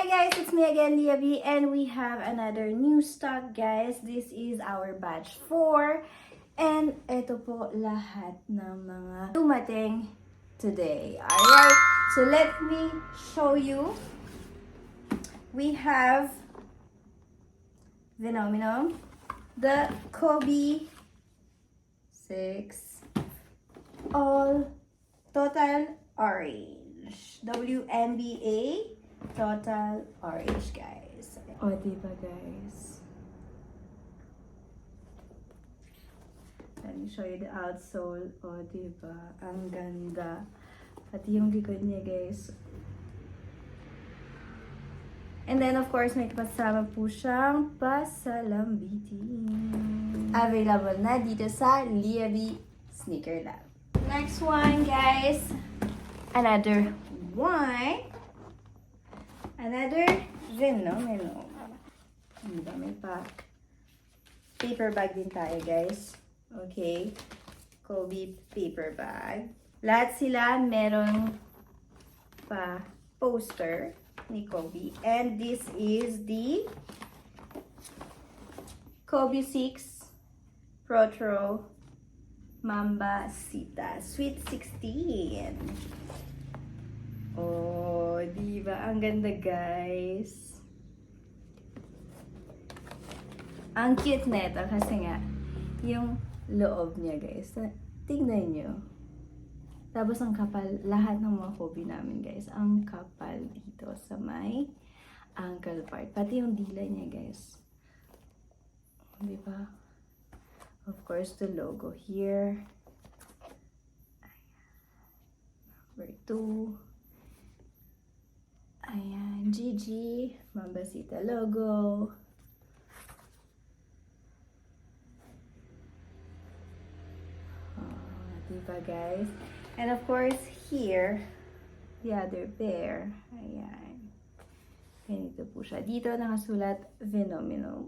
Hi guys, it's me again, Leah B, and we have another new stock, guys. This is our batch 4. And ito po lahat ng mga dumating today. Alright, so let me show you. We have Phenomenon, the Kobe 6, all total orange, WNBA total orange, guys. O, diba, guys? Let me show you the outsole. O, diba? Ang ganda. At yung likod niya, guys. And then, of course, may kasama po siyang pasalambitin. Available na dito sa Leah B Sneaker Lab. Next one, guys. Another one. Another Phenomenon. Diba, may pack. Paper bag din tayo, guys. Okay. Kobe paper bag. Lahat sila meron pa poster ni Kobe. And this is the Kobe 6 Protro Mambasita Sweet 16. Oh, diba? Ang ganda, guys. Ang cute nito kasi nga, yung loob niya, guys. Tingnan nyo. Tapos ang kapal, lahat ng mga Kobe namin, guys, ang kapal dito sa may ankle part. Pati yung dila niya, guys. Diba? Of course, the logo here. Number 2. Ayan, GG, Mambasita logo. Oh, diba, guys? And of course, here, the other pair. Ayan. Ganito po siya. Dito nakasulat, Phenomenon.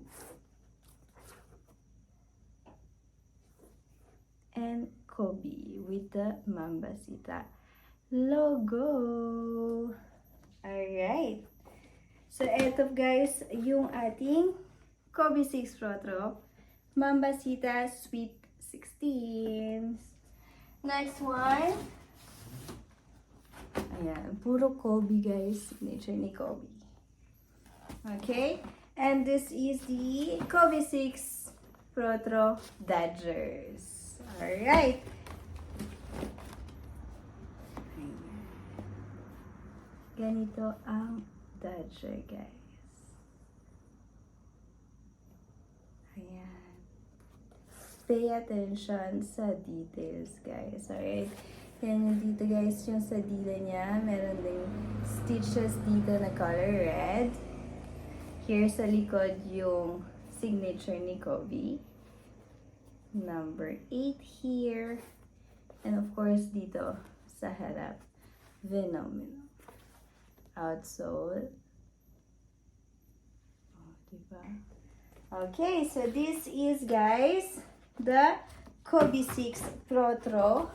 And Kobe with the Mambasita logo. Alright. So, eto, guys, yung ating Kobe 6 Protro Mambasita Sweet 16. Next one. Ayan. Puro Kobe, guys. Signature ni Kobe. Okay. And this is the Kobe 6 Protro Dodgers. Alright. Ganito ang Dodger, guys. Ayan. Pay attention sa details, guys. Alright? Yan yung dito, guys, yung sa dila niya. Meron ding stitches dito na color red. Here sa likod yung signature ni Kobe. Number 8 here. And of course, dito sa harap, Phenomenon. Outsole. Oh, diba? Okay, so this is, guys, the Kobe 6 Protro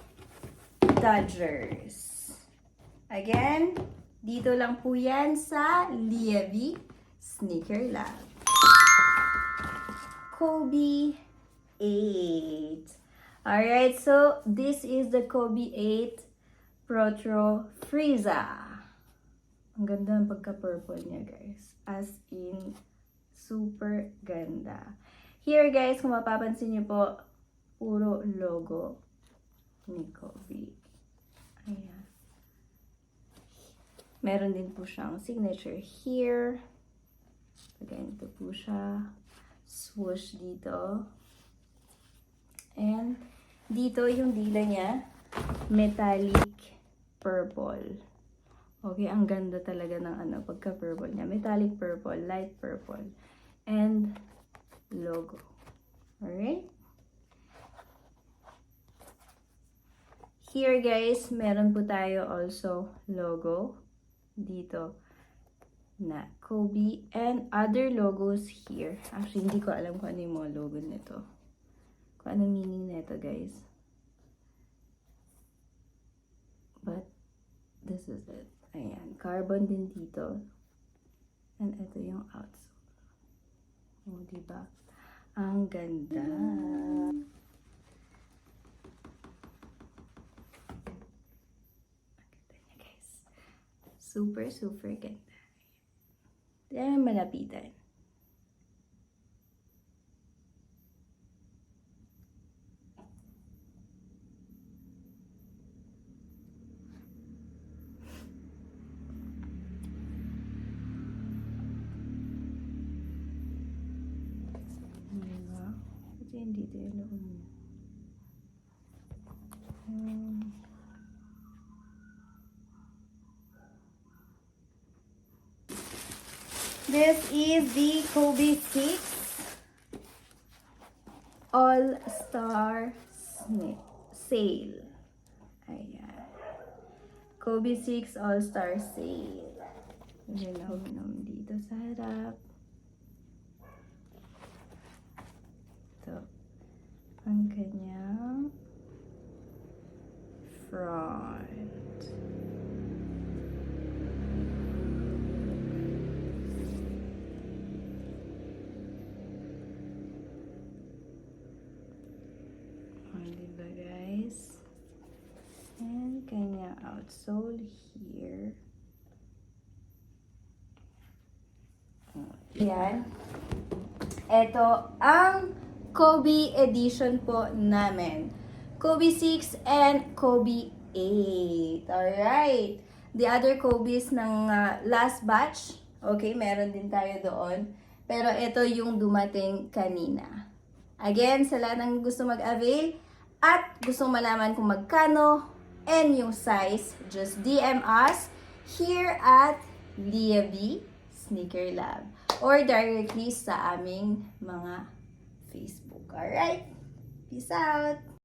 Dodgers. Again, dito lang po yan sa Leah B Sneaker Lab. Kobe 8. Alright, so this is the Kobe 8 Protro Frieza. Ang ganda ng pagka-purple niya, guys. As in, super ganda. Here, guys, kung mapapansin niyo po, puro logo ni Kobe. Ayan. Meron din po siyang signature here. Ganito po siya. Swoosh dito. And dito yung dila niya, metallic purple. Okay, ang ganda talaga ng pagka-purple niya. Metallic purple, light purple, and logo. Alright? Here, guys, meron po tayo also logo dito na Kobe and other logos here. Actually, hindi ko alam kung ano yung mga logo nito. Kung anong meaning nito, guys. But, this is it. Ayan, carbon din dito. And ito yung outsole. O, diba? Ang ganda. Super, super ganda. Kaya malapitan. Diba? Kasi hindi ito yung loob niya. This is the Kobe 6 All-Star Sale. Ayan. Kobe 6 All-Star Sale. Hinom dito sa harap. Ito. Ang kanyang front. Diba guys? And kanya outsole here. Yan. Ito ang Kobe edition po namin. Kobe 6 and Kobe 8. Alright. The other Kobe's ng last batch. Okay, meron din tayo doon. Pero ito yung dumating kanina. Again, sa lahat ng gusto mag-avail at gusto malaman kung magkano and yung size, just DM us here at Leah B Sneaker Lab or directly sa aming mga Facebook. Alright? Peace out!